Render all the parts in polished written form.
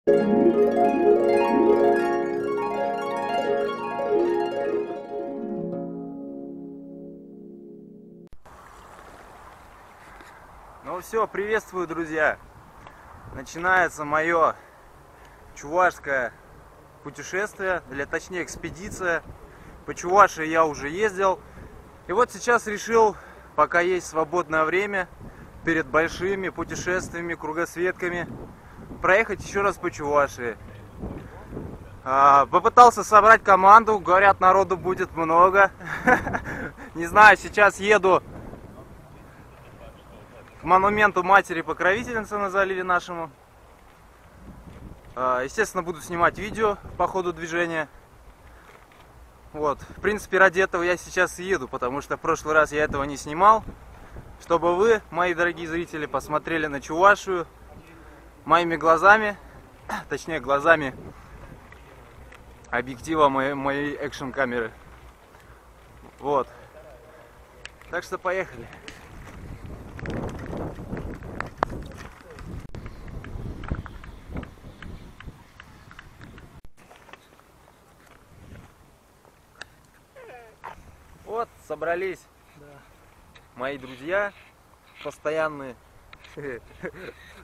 Ну все, приветствую, друзья! Начинается мое чувашское путешествие, или точнее экспедиция. По Чувашии я уже ездил. И вот сейчас решил, пока есть свободное время, перед большими путешествиями, кругосветками, проехать еще раз по Чувашии. Попытался собрать команду, говорят, народу будет много. Не знаю, сейчас еду к монументу матери-покровительницы на заливе нашему. Естественно, буду снимать видео по ходу движения. Вот, в принципе, ради этого я сейчас и еду, потому что в прошлый раз я этого не снимал. Чтобы вы, мои дорогие зрители, посмотрели на Чувашию моими глазами, точнее глазами объектива моей экшн-камеры. Вот. Так что поехали. Вот, собрались мои друзья постоянные.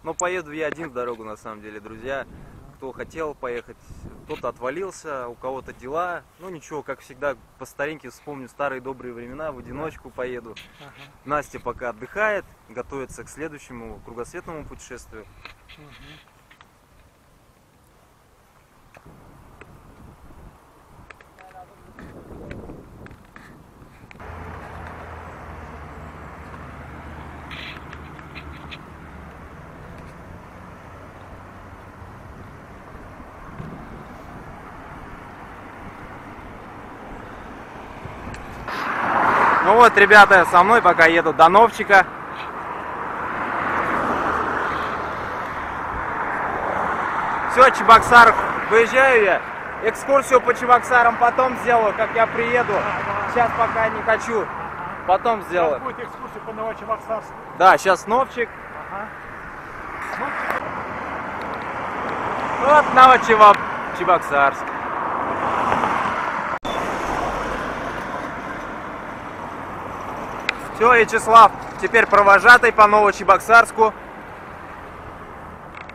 Но поеду я один в дорогу, на самом деле, друзья. Кто хотел поехать, кто-то отвалился, у кого-то дела. Ну ничего, как всегда, по старинке вспомню старые добрые времена, в одиночку поеду. Настя пока отдыхает, готовится к следующему кругосветному путешествию. Ну вот, ребята, со мной пока еду до Новчика. Все, Чебоксар, выезжаю я. Экскурсию по Чебоксарам потом сделаю, как я приеду. Сейчас пока не хочу. Потом сделаю. Будет экскурсия по Новочебоксарску. Да, сейчас Новчик. Вот Новочебоксарск. Все, Вячеслав, теперь провожатый по Новочебоксарску.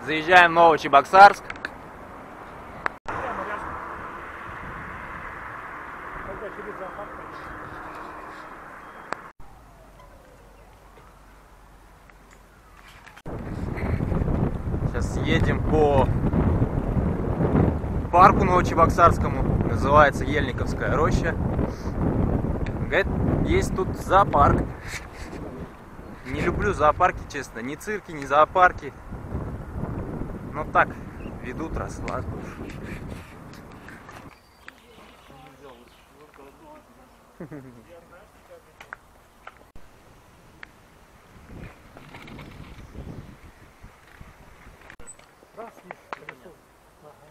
Заезжаем в Новочебоксарск. Сейчас едем по парку Новочебоксарскому. Называется Ельниковская роща. Говорит, есть тут зоопарк. Не люблю зоопарки, честно. Ни цирки, ни зоопарки. Ну так, ведут раскладку.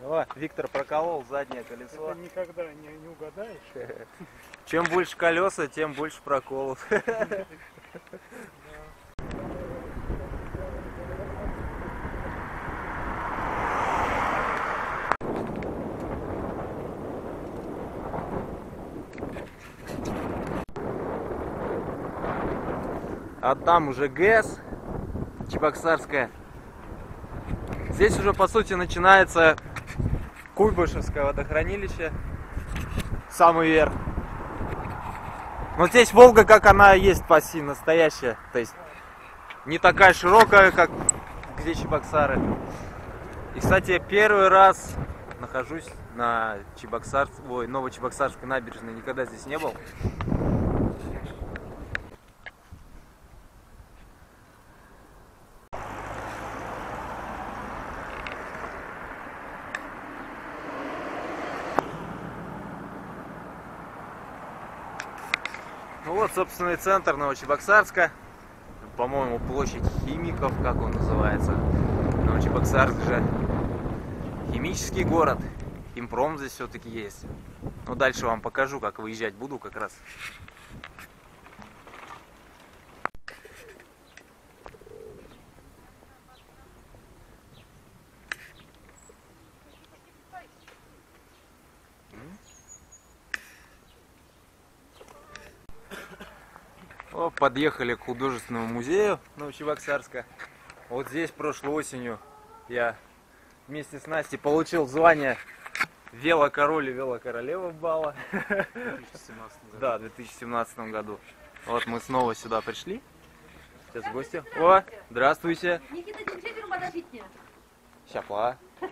О, Виктор проколол заднее колесо. Это никогда не угадаешь. Чем больше колеса, тем больше проколов. А там уже ГЭС Чебоксарская. Здесь уже по сути начинается Куйбышевское водохранилище. Самый верх. Но здесь Волга, как она есть по оси, настоящая. То есть не такая широкая, как где Чебоксары. И, кстати, я первый раз нахожусь на Новочебоксарской набережной. Никогда здесь не был. Ну вот, собственно, и центр Новочебоксарска. По-моему, площадь химиков, как он называется. Новочебоксарск же химический город. Химпром здесь все-таки есть. Ну, дальше вам покажу, как выезжать буду как раз. О, подъехали к художественному музею Новочебоксарска. Вот здесь прошлой осенью я вместе с Настей получил звание велокороль и велокоролева балла. Да, в 2017 году. Вот мы снова сюда пришли. Сейчас гости. О, здравствуйте. Шапла. У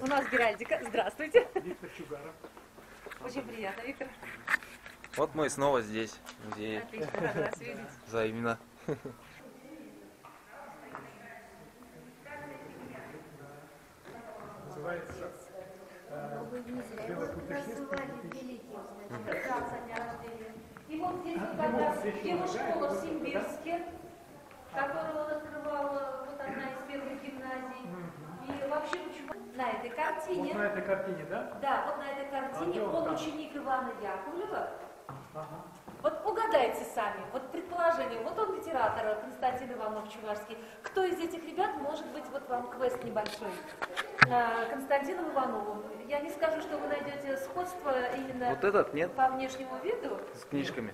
нас Геральдика. Здравствуйте. Виктор Чугаров. Очень приятно, Виктор. Вот мы снова здесь, в музее. Отлично, рада вас видеть. Взаимно. Называется И вот здесь вот как раз его школа в Симбирске, которую он открывал, вот одна из первых гимназий. И вообще на этой картине, вот на этой картине, да? да, вот на этой картине А он там? ученик Ивана Яковлева. Ага. Вот угадайте сами, вот предположение, вот он литератор Константин Иванов Чувашский. Кто из этих ребят может быть, вот вам квест небольшой? Константину Иванову. Я не скажу, что вы найдете сходство именно Вот этот, нет? по внешнему виду. С книжками.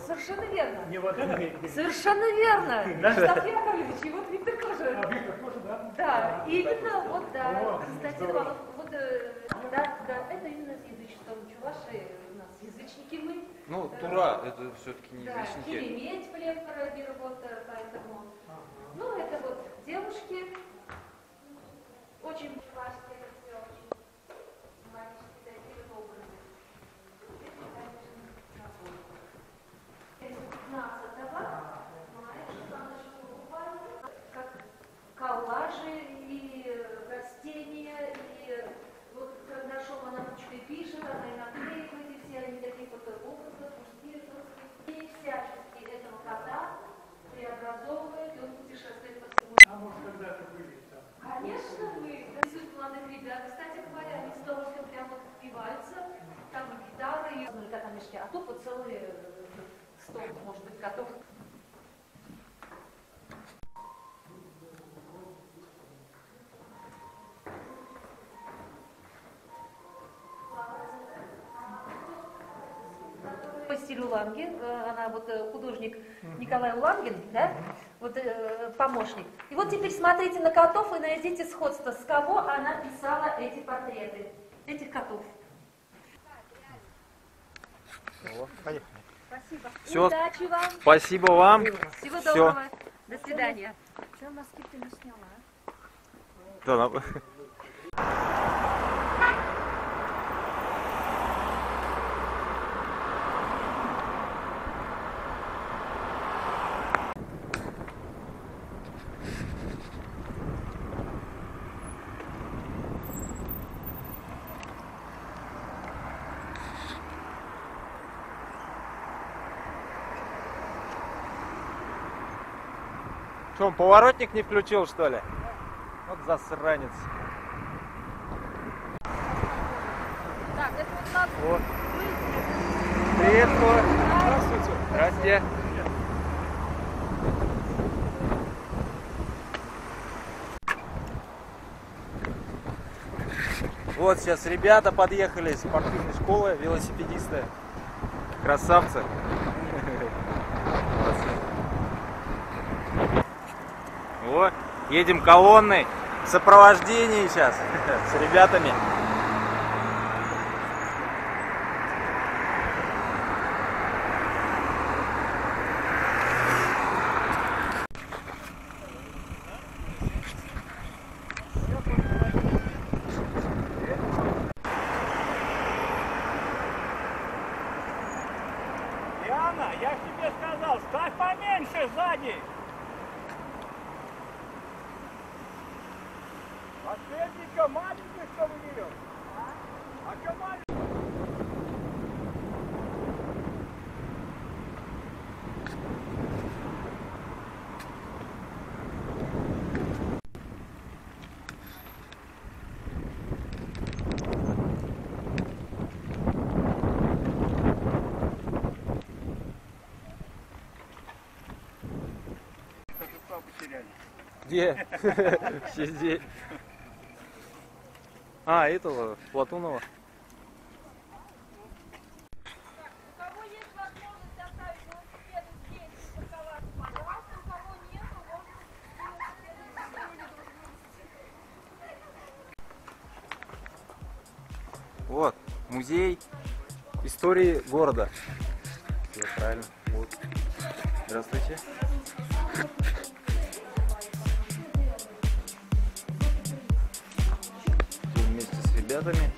Совершенно верно. Не вот это? Совершенно верно. Штаб Яковлевич, и вот Виктор А, тоже. Виктор тоже, да? Да, именно, вот да, О, Константин здорово. Иванов, вот, да, это именно с язычеством. Чуваши у нас язычники мы. Ну, Тура, это все-таки не Да, язычники. Кереметь, Плевкара, Бербота, поэтому. Ну, это вот девушки. Очень чувашские, это все очень магические такие вот образы. Это, конечно, 15-го мая, что там наши как коллажи и растения, и вот карандашом она ручкой пишет, она и наклеивает, и все они такие вот образы, мужские, женские, и всячески этого кота преобразовывает, и он путешествует по всему. А может, когда-то были там? Конечно, мы рисуют молодых ребят. Кстати говоря, они с удовольствием прямо вот впиваются. Там и гитары, и кота мешки. А тут вот целый стол, может быть, котов. По стилю Лангин, она вот художник Николай Лангин, да, вот помощник. И вот теперь смотрите на котов и найдите сходство, с кого она писала эти портреты, этих котов. Поехали. Спасибо. Всё. Удачи вам. Спасибо вам. Всего Всё. доброго. До свидания. Что носки ты не сняла? Да, Что, он поворотник не включил, что ли? Вот засранец. Так, это вот надо Вот. Привет, Здравствуйте. Здрасте. Вот сейчас ребята подъехали из спортивной школы, велосипедисты. Красавцы. Вот, едем колонной в сопровождении сейчас с ребятами. Яна, я ж тебе сказал, ставь поменьше сзади. Последний маленький, что вы берете? А что маленький? Где? Здесь. А, этого, Платунова. Вот, музей истории города. Все правильно. Вот. Здравствуйте. Тут вместе с ребятами.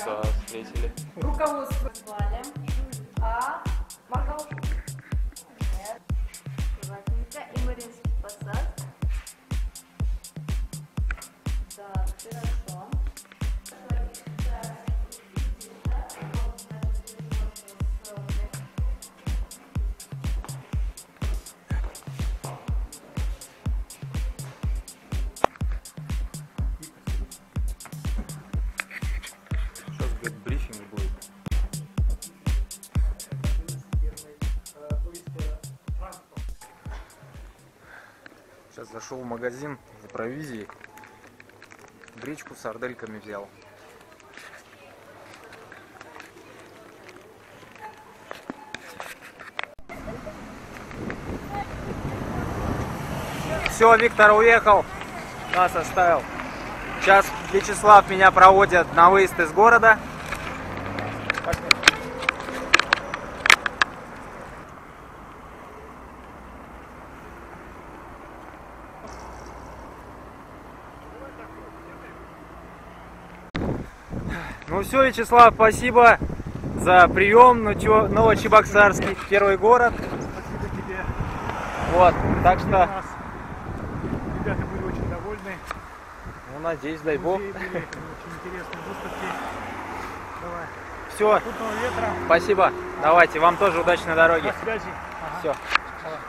Да, встретили. Руководство звали. А. Марков. Нет. Владимирка и Мариинский посад. Так, хорошо. Сейчас, говорит, брифинг будет. Сейчас зашел в магазин за провизией. Гречку с сардельками взял. Все, Виктор уехал, нас оставил. Сейчас Вячеслав меня проводит на выезд из города. Ну все, Вячеслав, спасибо за прием. Новочебоксарский, первый город. Спасибо тебе. Вот, так У что, нас ребята были очень довольны. ну, надеюсь, дай бог. Музеи были очень интересные выставки. Давай. Все, Попутного ветра. спасибо. Давайте, вам тоже удачной дороги. На связи. Ага. Все. Давай.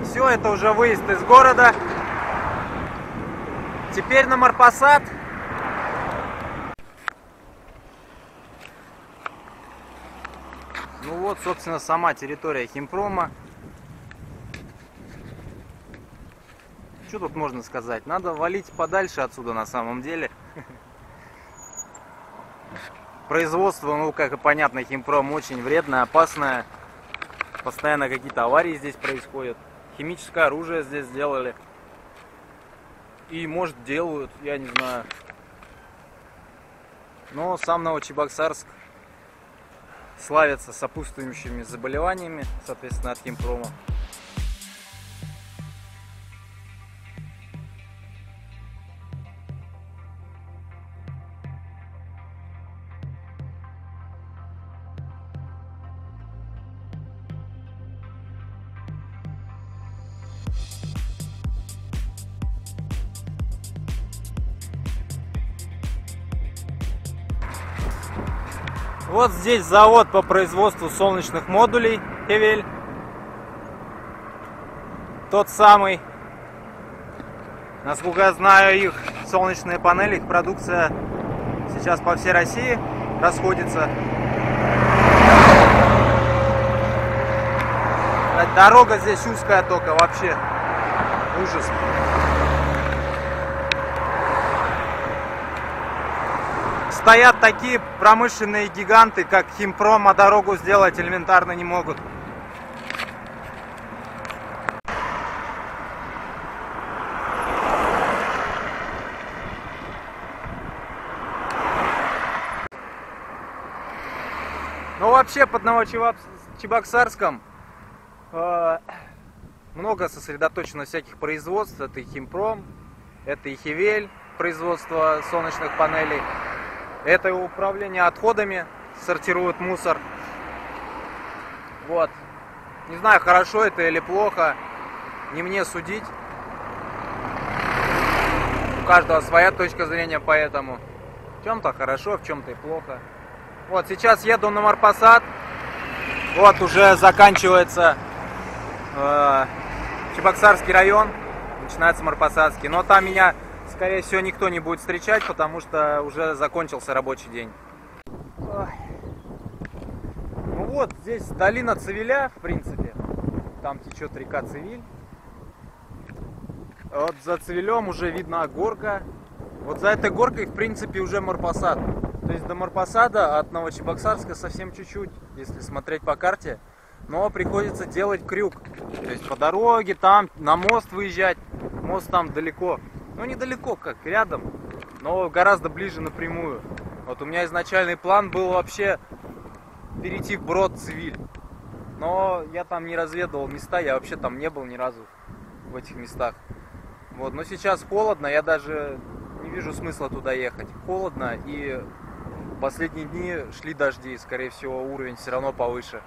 Все, это уже выезд из города. Теперь на Марпасад. Ну вот, собственно, сама территория химпрома. Что тут можно сказать? Надо валить подальше отсюда на самом деле. Производство, ну, как и понятно, химпром очень вредное, опасное. Постоянно какие-то аварии здесь происходят. Химическое оружие здесь сделали. И, может, делают, я не знаю. Но сам Новочебоксарск славится сопутствующими заболеваниями, соответственно, от химпрома. Вот здесь завод по производству солнечных модулей Хевель. Тот самый. Насколько я знаю, их солнечные панели, их продукция сейчас по всей России расходится. Дорога здесь узкая только, вообще ужас. Стоят такие промышленные гиганты, как Химпром, а дорогу сделать элементарно не могут. Ну вообще под Новочебоксарском много сосредоточено всяких производств. Это и Химпром, это и Хевель, производство солнечных панелей. Это управление отходами, сортирует мусор. Вот. Не знаю, хорошо это или плохо, не мне судить. У каждого своя точка зрения по этому. В чем-то хорошо, в чем-то и плохо. Вот, сейчас еду на Марпасад. Вот, уже заканчивается Чебоксарский район. Начинается Марпасадский. Но там меня, скорее всего, никто не будет встречать, потому что уже закончился рабочий день. Ой. Ну вот, здесь долина Цивиля, в принципе. Там течет река Цивиль. Вот за Цивилем уже видна горка. Вот за этой горкой, в принципе, уже Морпосад. То есть до Морпосада от Новочебоксарска совсем чуть-чуть, если смотреть по карте. Но приходится делать крюк. То есть по дороге там, на мост выезжать. Мост там далеко. Ну, недалеко, как, рядом. Но гораздо ближе напрямую. Вот у меня изначальный план был вообще перейти вброд Цивиль. Но я там не разведывал места, я вообще там не был ни разу в этих местах. Вот, но сейчас холодно, я даже не вижу смысла туда ехать. Холодно, и в последние дни шли дожди, скорее всего, уровень все равно повыше.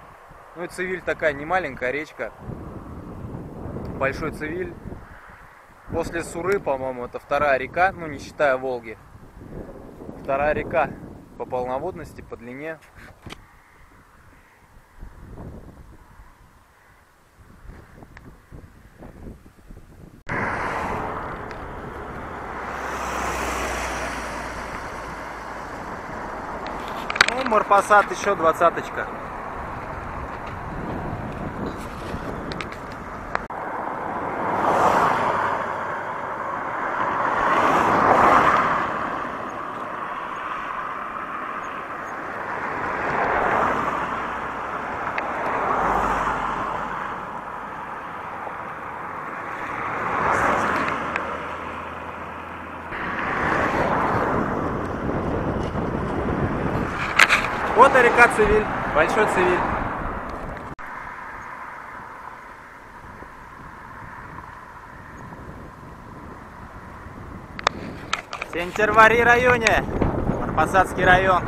Ну и Цивиль такая не маленькая речка. Большой Цивиль. После Суры, по-моему, это вторая река, ну не считая Волги. Вторая река по полноводности, по длине. Ну, Морпосад еще 20-очка. Вот и река Цивиль, Большой Цивиль. Сентярвари районе, Морпосадский район.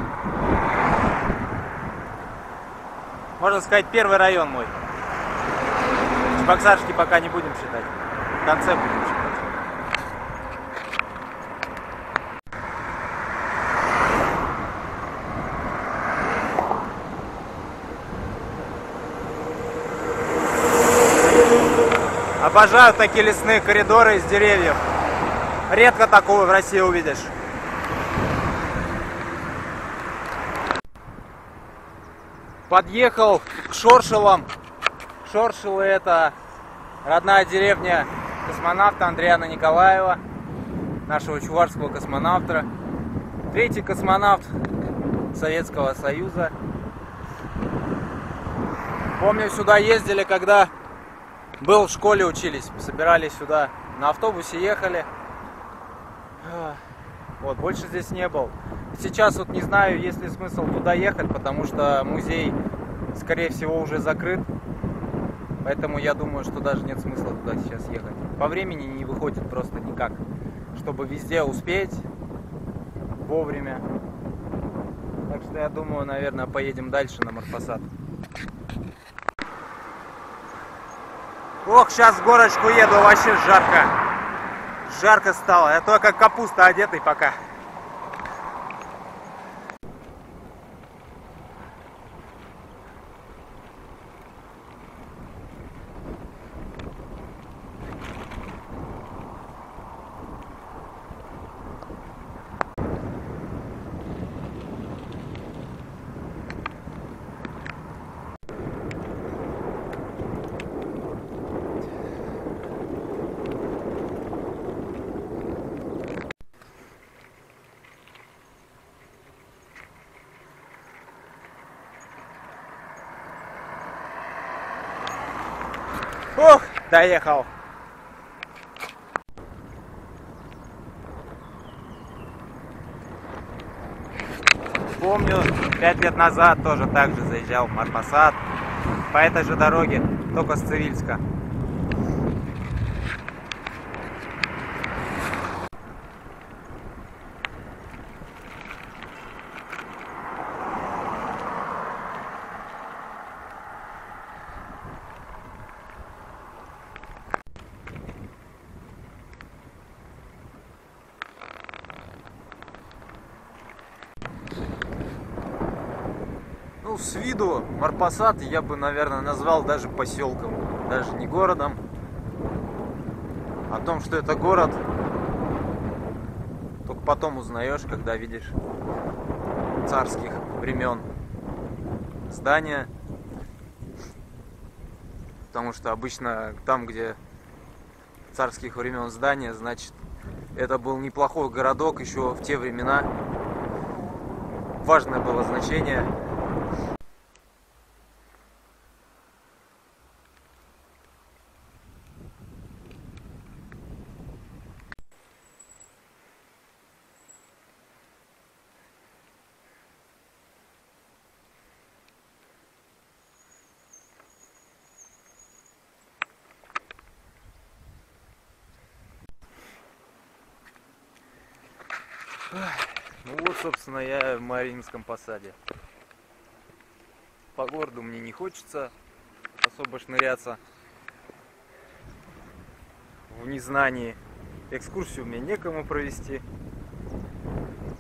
Можно сказать, первый район мой. Чебоксарский пока не будем считать, в конце будем считать. Обожаю такие лесные коридоры из деревьев. Редко такого в России увидишь. Подъехал к Шоршилам. Шоршилы — это родная деревня космонавта Андриана Николаева, нашего чувашского космонавта. Третий космонавт Советского Союза. Помню, сюда ездили, когда был в школе, учились, собирались сюда, на автобусе ехали. Вот, больше здесь не был. Сейчас вот не знаю, есть ли смысл туда ехать, потому что музей, скорее всего, уже закрыт. Поэтому я думаю, что даже нет смысла туда сейчас ехать. По времени не выходит просто никак, чтобы везде успеть вовремя. Так что я думаю, наверное, поедем дальше на Морпосад. Ох, сейчас в горочку еду, вообще жарко. Жарко стало, я только как капуста одетый пока. Ох, доехал. Помню, 5 лет назад тоже так же заезжал в Морпосад по этой же дороге, только с Цивильска. Ну, с виду Морпосад я бы, наверное, назвал даже поселком, даже не городом. О том, что это город, только потом узнаешь, когда видишь царских времен здания. Потому что обычно там, где царских времен здания, значит, Это был неплохой городок еще в те времена. Важное было значение. Ну вот, собственно, я в Мариинском посаде. По городу мне не хочется особо шныряться в незнании. Экскурсию мне некому провести.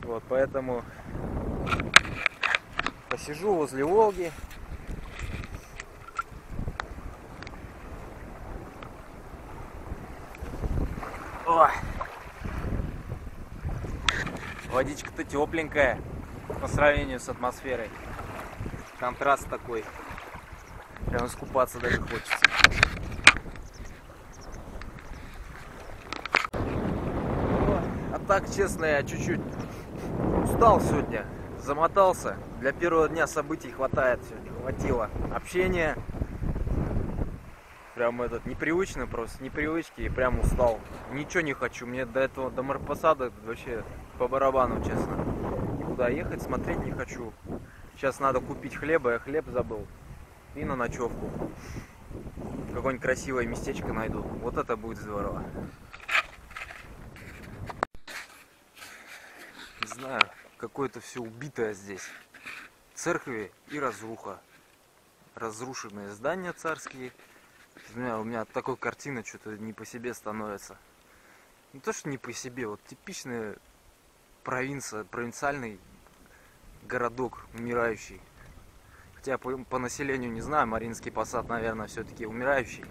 Вот, поэтому посижу возле Волги. Ой. Водичка-то тепленькая по сравнению с атмосферой. Контраст такой. Прям искупаться даже хочется. А так, честно, я чуть-чуть устал сегодня. Замотался. Для первого дня событий хватает сегодня. Хватило общения. Прям этот непривычно просто, непривычки, и прям устал. Ничего не хочу. Мне до этого, до морпосада вообще по барабану, честно. Никуда ехать, смотреть не хочу. Сейчас надо купить хлеба, я хлеб забыл. И на ночевку. Какое-нибудь красивое местечко найду. Вот это будет здорово. Не знаю, какое-то все убитое здесь. Церкви и разруха. Разрушенные здания царские. У меня от такой картины что-то не по себе становится. Не то, что не по себе, вот типичная провинция, провинциальный городок умирающий. Хотя по населению не знаю, Мариинский посад, наверное, все-таки умирающий.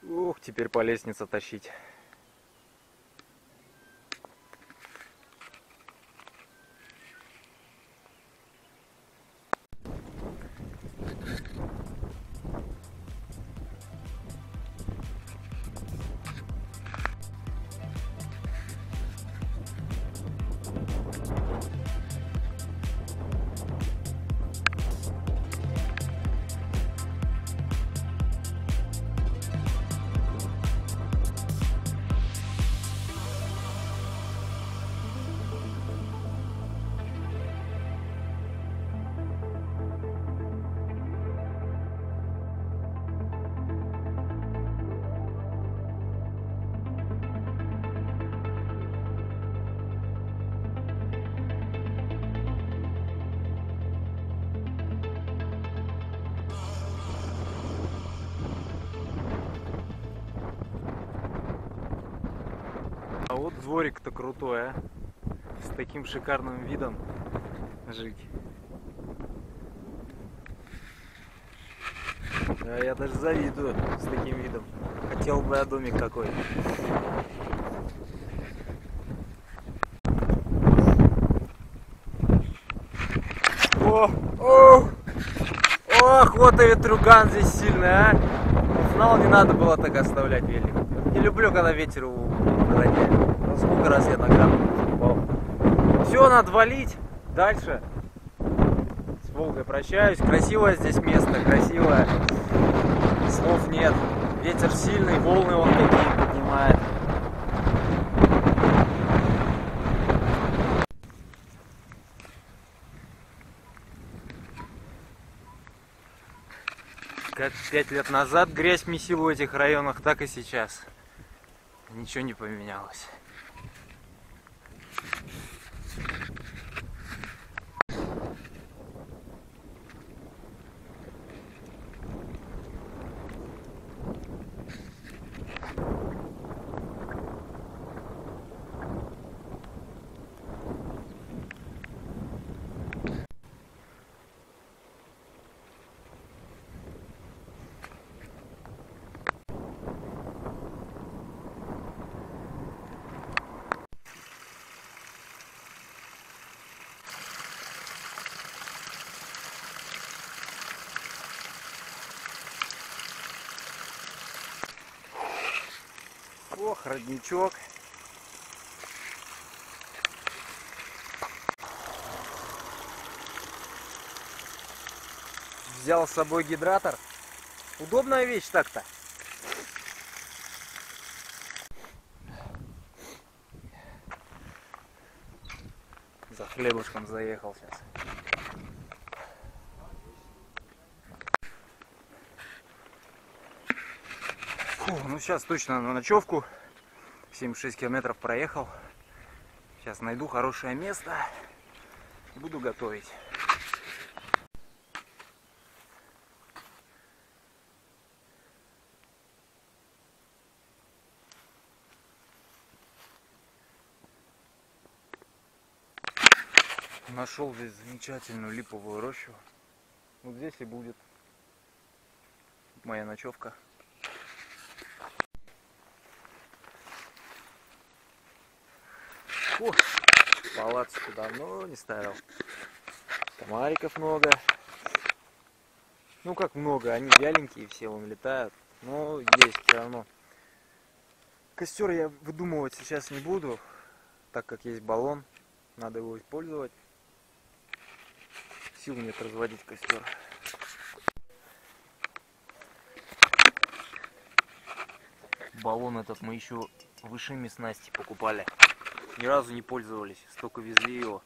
Ух, теперь по лестнице тащить. А вот дворик-то крутой, а? С таким шикарным видом жить. Да, я даже завидую с таким видом. Хотел бы я домик такой. О! О! Ох, вот и ветруган здесь сильный, а! Знал, не надо было так оставлять велик. Не люблю, когда ветер угоняет. Ну, сколько раз я ногам упал. Все, надо валить. Дальше. С Волгой прощаюсь. Красивое здесь место, красивое. Слов нет. Ветер сильный, волны он какие поднимает. Как 5 лет назад грязь месила в этих районах, так и сейчас. Ничего не поменялось. Ох, родничок. Взял с собой гидратор. Удобная вещь так-то. За хлебушком заехал сейчас. Фу, ну сейчас точно на ночевку. 76 километров проехал. Сейчас найду хорошее место и буду готовить. Нашел здесь замечательную липовую рощу. Вот здесь и будет моя ночевка. О, палатку давно не ставил. Комариков много. Ну как много, они вяленькие все, вон летают. Но есть все равно. Костер я выдумывать сейчас не буду, так как есть баллон. Надо его использовать. Сил нет разводить костер. Баллон этот мы еще в Ишиме с Настей покупали. Ни разу не пользовались, столько везли его.